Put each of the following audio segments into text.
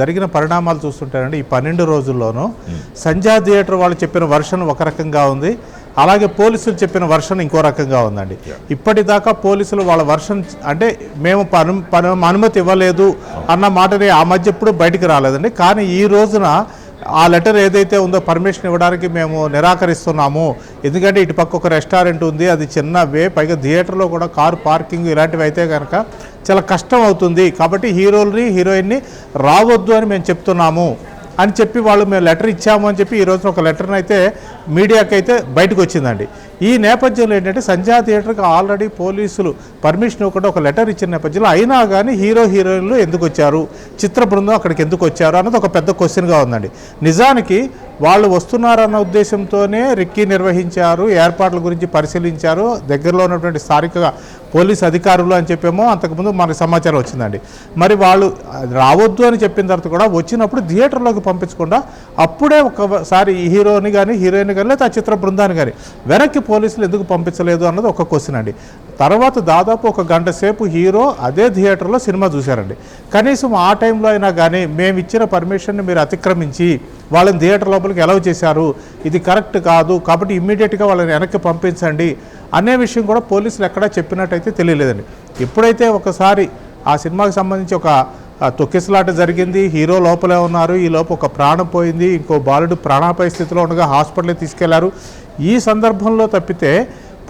జరిగిన పరిణామాలు చూస్తుంటారండి ఈ 12 రోజుల్లోనూ సంధ్యా థియేటర్ వాళ్ళు చెప్పిన వర్షన్ ఒక రకంగా ఉంది, అలాగే పోలీసులు చెప్పిన వర్షన్ ఇంకో రకంగా ఉందండి. ఇప్పటిదాకా పోలీసులు వాళ్ళ వర్షన్ అంటే మేము అనుమతి ఇవ్వలేదు అన్న మాటని ఆ మధ్య ఎప్పుడు బయటికి రాలేదండి. కానీ ఈ రోజున ఆ లెటర్ ఏదైతే ఉందో పర్మిషన్ ఇవ్వడానికి మేము నిరాకరిస్తున్నాము, ఎందుకంటే ఇటు పక్క ఒక రెస్టారెంట్ ఉంది, అది చిన్న వే, పైగా థియేటర్లో కూడా కారు పార్కింగ్ ఇలాంటివి అయితే కనుక చాలా కష్టం అవుతుంది, కాబట్టి హీరోని హీరోయిన్ని రావద్దు అని మేము చెప్తున్నాము అని చెప్పి వాళ్ళు మేము లెటర్ ఇచ్చాము అని చెప్పి ఈ రోజున ఒక లెటర్ని అయితే మీడియాకి అయితే బయటకు వచ్చిందండి. ఈ నేపథ్యంలో ఏంటంటే సంధ్యా థియేటర్కి ఆల్రెడీ పోలీసులు పర్మిషన్ ఇవ్వకుండా ఒక లెటర్ ఇచ్చిన నేపథ్యంలో అయినా కానీ హీరోయిన్లు ఎందుకు వచ్చారు, చిత్ర బృందం అక్కడికి ఎందుకు వచ్చారు అన్నది ఒక పెద్ద క్వశ్చన్గా ఉందండి. నిజానికి వాళ్ళు వస్తున్నారన్న ఉద్దేశంతోనే రిక్కీ నిర్వహించారు, ఏర్పాట్ల గురించి పరిశీలించారు, దగ్గరలో ఉన్నటువంటి స్థానిక పోలీస్ అధికారులు అని చెప్పేమో అంతకుముందు మనకు సమాచారం వచ్చిందండి. మరి వాళ్ళు రావద్దు అని చెప్పిన తర్వాత కూడా వచ్చినప్పుడు థియేటర్లోకి పంపించకుండా అప్పుడే ఒకసారి హీరోని కానీ హీరోయిన్ కానీ లేదా ఆ చిత్ర బృందాన్ని కానీ వెనక్కి పోలీసులు ఎందుకు పంపించలేదు అన్నది ఒక క్వశ్చన్ అండి. తర్వాత దాదాపు 1 గంట సేపు హీరో అదే థియేటర్లో సినిమా చూశారండి. కనీసం ఆ టైంలో అయినా కానీ మేము ఇచ్చిన పర్మిషన్ని మీరు అతిక్రమించి వాళ్ళని థియేటర్ లోపలికి అలౌ చేశారు, ఇది కరెక్ట్ కాదు, కాబట్టి ఇమ్మీడియట్గా వాళ్ళని వెనక్కి పంపించండి అనే విషయం కూడా పోలీసులు ఎక్కడా చెప్పినట్టయితే తెలియలేదండి. ఎప్పుడైతే ఒకసారి ఆ సినిమాకి సంబంధించి ఒక తొక్కిసలాట జరిగింది, హీరో లోపలే ఉన్నారు, ఈ లోపు ఒక ప్రాణం పోయింది, ఇంకో బాలుడు ప్రాణాపాయ స్థితిలో ఉండగా హాస్పిటల్కి తీసుకెళ్లారు. ఈ సందర్భంలో తప్పితే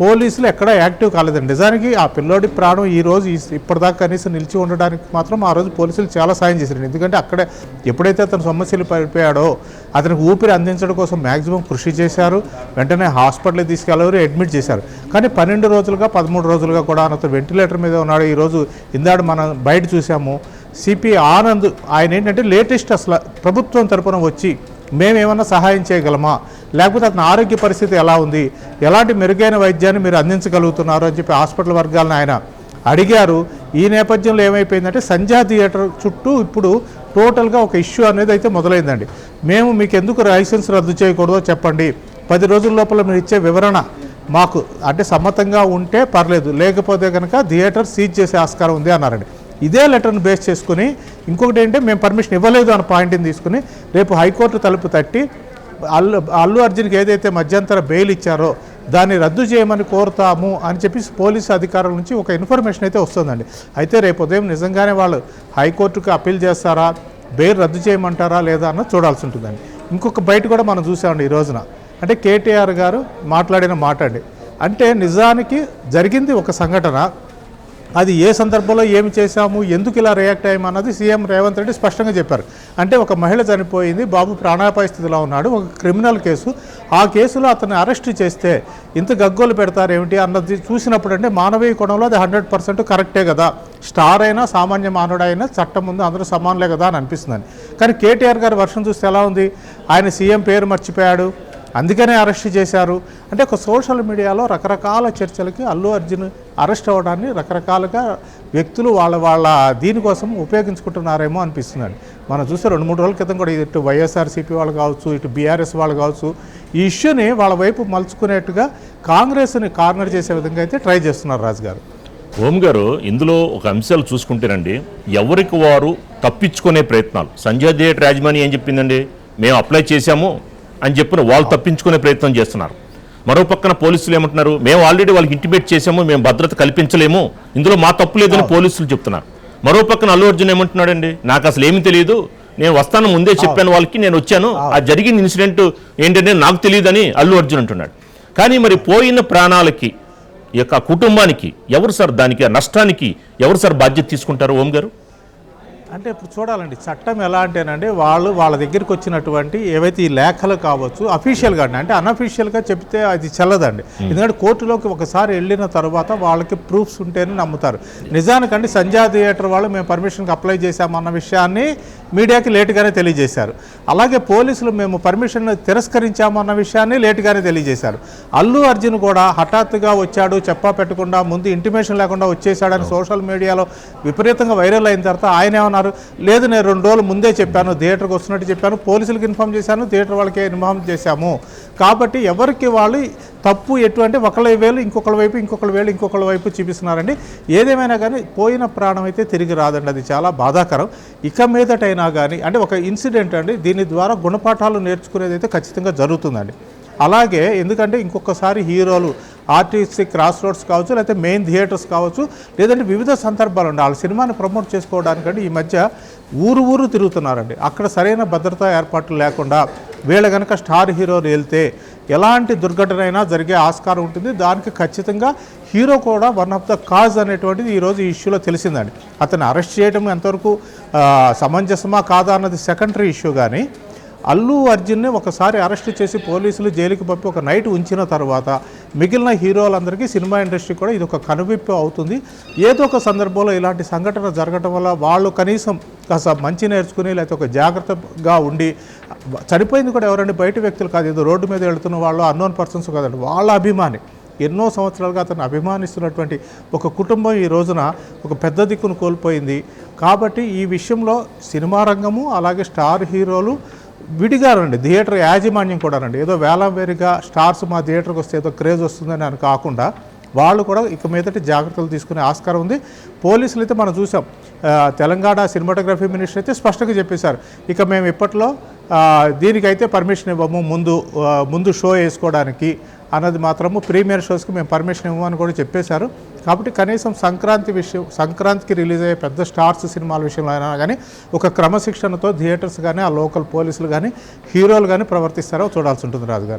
పోలీసులు ఎక్కడా యాక్టివ్ కాలేదండి. నిజానికి ఆ పిల్లోడి ప్రాణం ఈ రోజు ఇప్పటిదాకా కనీసం నిలిచి ఉండడానికి మాత్రం ఆ రోజు పోలీసులు చాలా సాయం చేశారు. ఎందుకంటే అక్కడే ఎప్పుడైతే అతను సమస్యలు పడిపోయాడో అతనికి ఊపిరి అందించడం కోసం మ్యాక్సిమం కృషి చేశారు, వెంటనే హాస్పిటల్కి తీసుకెళ్లారు, అడ్మిట్ చేశారు. కానీ 12 రోజులుగా 13 రోజులుగా కూడా అతను వెంటిలేటర్ మీద ఉన్నాడు. ఈరోజు ఇందాడు మనం బయట చూసాము, సిపి ఆనంద్ ఆయన ఏంటంటే లేటెస్ట్ అసలు ప్రభుత్వం తరపున వచ్చి మేమేమన్నా సహాయం చేయగలమా, లేకపోతే అతని ఆరోగ్య పరిస్థితి ఎలా ఉంది, ఎలాంటి మెరుగైన వైద్యాన్ని మీరు అందించగలుగుతున్నారు అని చెప్పి హాస్పిటల్ వర్గాలను ఆయన అడిగారు. ఈ నేపథ్యంలో ఏమైపోయిందంటే సంధ్యా థియేటర్ చుట్టూ ఇప్పుడు టోటల్గా ఒక ఇష్యూ అనేది అయితే మొదలైందండి. మేము మీకు ఎందుకు లైసెన్స్ రద్దు చేయకూడదో చెప్పండి, 10 రోజుల లోపల మీరు ఇచ్చే వివరణ మాకు అంటే సమ్మతంగా ఉంటే పర్లేదు, లేకపోతే కనుక థియేటర్ సీజ్ చేసే ఆస్కారం ఉంది అన్నారండి. ఇదే లెటర్ను బేస్ చేసుకుని ఇంకొకటి ఏంటంటే మేము పర్మిషన్ ఇవ్వలేదు అన్న పాయింట్ని తీసుకుని రేపు హైకోర్టు తలుపు తట్టి అల్లు అర్జున్కి ఏదైతే మధ్యంతర బెయిల్ ఇచ్చారో దాన్ని రద్దు చేయమని కోరుతాము అని చెప్పి పోలీసు అధికారుల నుంచి ఒక ఇన్ఫర్మేషన్ అయితే వస్తుందండి. అయితే రేపు ఉదయం నిజంగానే వాళ్ళు హైకోర్టుకి అప్పీల్ చేస్తారా, బెయిల్ రద్దు చేయమంటారా లేదా అన్నది చూడాల్సి ఉంటుందండి. ఇంకొక బయట కూడా మనం చూసామండి ఈ రోజున, అంటే కేటీఆర్ గారు మాట్లాడిన మాట అండి. అంటే నిజానికి జరిగింది ఒక సంఘటన, అది ఏ సందర్భంలో ఏమి చేశాము, ఎందుకు ఇలా రియాక్ట్ అయ్యామన్నది సీఎం రేవంత్ రెడ్డి స్పష్టంగా చెప్పారు. అంటే ఒక మహిళ చనిపోయింది, బాబు ప్రాణాపాయ స్థితిలో ఉన్నాడు, ఒక క్రిమినల్ కేసు, ఆ కేసులో అతన్ని అరెస్ట్ చేస్తే ఇంత గగ్గోలు పెడతారేమిటి అన్నది చూసినప్పుడు అంటే మానవీయ కోణంలో అది 100% కరెక్టే కదా, స్టార్ అయినా సామాన్య మానవుడైనా చట్టం ముందు అందరూ సమానులే కదా అని అనిపిస్తుందని. కానీ కేటీఆర్ గారి వర్షం చూస్తే ఎలా ఉంది, ఆయన సీఎం పేరు మర్చిపోయాడు, అందుకనే అరెస్ట్ చేశారు. అంటే ఒక సోషల్ మీడియాలో రకరకాల చర్చలకి అల్లు అర్జున్ అరెస్ట్ అవ్వడాన్ని రకరకాలుగా వ్యక్తులు వాళ్ళ దీనికోసం ఉపయోగించుకుంటున్నారేమో అనిపిస్తుందండి. మనం చూస్తే 2-3 రోజుల క్రితం కూడా ఇటు వైఎస్ఆర్సీపీ వాళ్ళు కావచ్చు, ఇటు బీఆర్ఎస్ వాళ్ళు కావచ్చు, ఈ ఇష్యూని వాళ్ళ వైపు మలుచుకునేట్టుగా కాంగ్రెస్ని కార్నర్ చేసే విధంగా అయితే ట్రై చేస్తున్నారు రాజు గారు. ఓం గారు, ఇందులో ఒక అంశాలు చూసుకుంటేనండి, ఎవరికి వారు తప్పించుకునే ప్రయత్నాలు. సంధ్యా థియేటర్ యాజమాని ఏం చెప్పిందండి, మేము అప్లై చేశాము అని చెప్పిన వాళ్ళు తప్పించుకునే ప్రయత్నం చేస్తున్నారు. మరో పక్కన పోలీసులు ఏమంటున్నారు, మేము ఆల్రెడీ వాళ్ళకి ఇంటిమేట్ చేశాము, మేము భద్రత కల్పించలేము, ఇందులో మా తప్పు లేదని పోలీసులు చెప్తున్నారు. మరో పక్కన అల్లు అర్జున్ ఏమంటున్నాడండి, నాకు అసలు ఏమీ తెలియదు, నేను వస్తాను ముందే చెప్పాను వాళ్ళకి, నేను వచ్చాను, ఆ జరిగిన ఇన్సిడెంట్ ఏంటంటే నాకు తెలియదని అల్లు అర్జున్ అంటున్నాడు. కానీ మరి పోయిన ప్రాణాలకి ఈ యొక్క కుటుంబానికి ఎవరు సార్, దానికి నష్టానికి ఎవరు సార్ బాధ్యత తీసుకుంటారు ఓం గారు? అంటే ఇప్పుడు చూడాలండి, చట్టం ఎలా అంటేనండి వాళ్ళ దగ్గరికి వచ్చినటువంటి ఏవైతే ఈ లేఖలు కావచ్చు అఫీషియల్గా అంటే అన్అఫీషియల్గా చెప్తే అది చెల్లదండి. ఎందుకంటే కోర్టులోకి ఒకసారి వెళ్ళిన తర్వాత వాళ్ళకి ప్రూఫ్స్ ఉంటేనే నమ్ముతారు. నిజానికండి సంధ్యా థియేటర్ వాళ్ళు మేము పర్మిషన్కి అప్లై చేశామన్న విషయాన్ని మీడియాకి లేటుగానే తెలియజేశారు. అలాగే పోలీసులు మేము పర్మిషన్ తిరస్కరించామన్న విషయాన్ని లేటుగానే తెలియజేశారు. అల్లు అర్జున్ కూడా హఠాత్తుగా వచ్చాడు, చెప్పా పెట్టకుండా ముందు ఇంటిమేషన్ లేకుండా వచ్చేసాడని సోషల్ మీడియాలో విపరీతంగా వైరల్ అయిన తర్వాత ఆయన ఏమన్నారు, లేదు నేను 2 రోజులు ముందే చెప్పాను, థియేటర్కి వస్తున్నట్టు చెప్పాను, పోలీసులకు ఇన్ఫామ్ చేశాను, థియేటర్ వాళ్ళకి ఇన్ఫామ్ చేశాము, కాబట్టి ఎవరికి వాళ్ళు తప్పు ఎటువంటి ఒకళ్ళ వేలు ఇంకొకళ్ళ వైపు ఇంకొకళ్ళ వైపు చూపిస్తున్నారండి. ఏదేమైనా కానీ పోయిన ప్రాణం అయితే తిరిగి రాదండి, అది చాలా బాధాకరం. ఇక మీదటైనా కానీ అంటే ఒక ఇన్సిడెంట్ అండి, దీని ద్వారా గుణపాఠాలు నేర్చుకునేది అయితే ఖచ్చితంగా జరుగుతుందండి. అలాగే ఎందుకంటే ఇంకొకసారి హీరోలు ఆర్టీసీ క్రాస్ రోడ్స్ కావచ్చు, లేకపోతే మెయిన్ థియేటర్స్ కావచ్చు, లేదంటే వివిధ సందర్భాలు ఉండి వాళ్ళ సినిమాని ప్రమోట్ చేసుకోవడానికంటే ఈ మధ్య ఊరు తిరుగుతున్నారండి. అక్కడ సరైన భద్రతా ఏర్పాట్లు లేకుండా వీళ్ళ కనుక స్టార్ హీరోలు వెళ్తే ఎలాంటి దుర్ఘటన అయినా జరిగే ఆస్కారం ఉంటుంది. దానికి ఖచ్చితంగా హీరో కూడా వన్ ఆఫ్ ద కాజ్ అనేటువంటిది ఈరోజు ఈ ఇష్యూలో తెలిసిందండి. అతన్ని అరెస్ట్ చేయడం ఎంతవరకు సమంజసమా కాదా అన్నది సెకండరీ ఇష్యూ, కానీ అల్లు అర్జున్ని ఒకసారి అరెస్ట్ చేసి పోలీసులు జైలుకి పంపి ఒక నైట్ ఉంచిన తర్వాత మిగిలిన హీరోలందరికీ సినిమా ఇండస్ట్రీ కూడా ఇది ఒక కనువిప్పు అవుతుంది. ఏదో ఒక సందర్భంలో ఇలాంటి సంఘటన జరగడం వల్ల వాళ్ళు కనీసం కాస్త మంచి నేర్చుకుని లేకపోతే ఒక జాగ్రత్తగా ఉండి, చనిపోయింది కూడా ఎవరండి బయట వ్యక్తులు కాదు, ఏదో రోడ్డు మీద వెళుతున్న వాళ్ళు అన్నోన్ పర్సన్స్ కాదండి, వాళ్ళ అభిమాని, ఎన్నో సంవత్సరాలుగా అతను అభిమానిస్తున్నటువంటి ఒక కుటుంబం ఈ రోజున ఒక పెద్ద దిక్కును కోల్పోయింది. కాబట్టి ఈ విషయంలో సినిమా రంగము అలాగే స్టార్ హీరోలు విడిగా రండి, థియేటర్ యాజమాన్యం కూడా రండి, ఏదో వేలంవేరిగా స్టార్స్ మా థియేటర్కి వస్తే ఏదో క్రేజ్ వస్తుందని అని కాకుండా వాళ్ళు కూడా ఇక మీదటి జాగ్రత్తలు తీసుకునే ఆస్కారం ఉంది. పోలీసులు అయితే మనం చూసాం, తెలంగాణ సినిమాటోగ్రఫీ మినిస్టర్ అయితే స్పష్టంగా చెప్పేశారు, ఇక మేము ఇప్పట్లో దీనికైతే పర్మిషన్ ఇవ్వము, ముందు షో వేసుకోవడానికి అన్నది మాత్రము ప్రీమియర్ షోస్కి మేము పర్మిషన్ ఇవ్వమని కూడా చెప్పేశారు. కాబట్టి కనీసం సంక్రాంతికి రిలీజ్ అయ్యే పెద్ద స్టార్స్ సినిమాల విషయంలో అయినా కానీ ఒక క్రమశిక్షణతో థియేటర్స్ కానీ ఆ లోకల్ పోలీసులు కానీ హీరోలు కానీ ప్రవర్తిస్తారో చూడాల్సి ఉంటుంది రాజుగారు.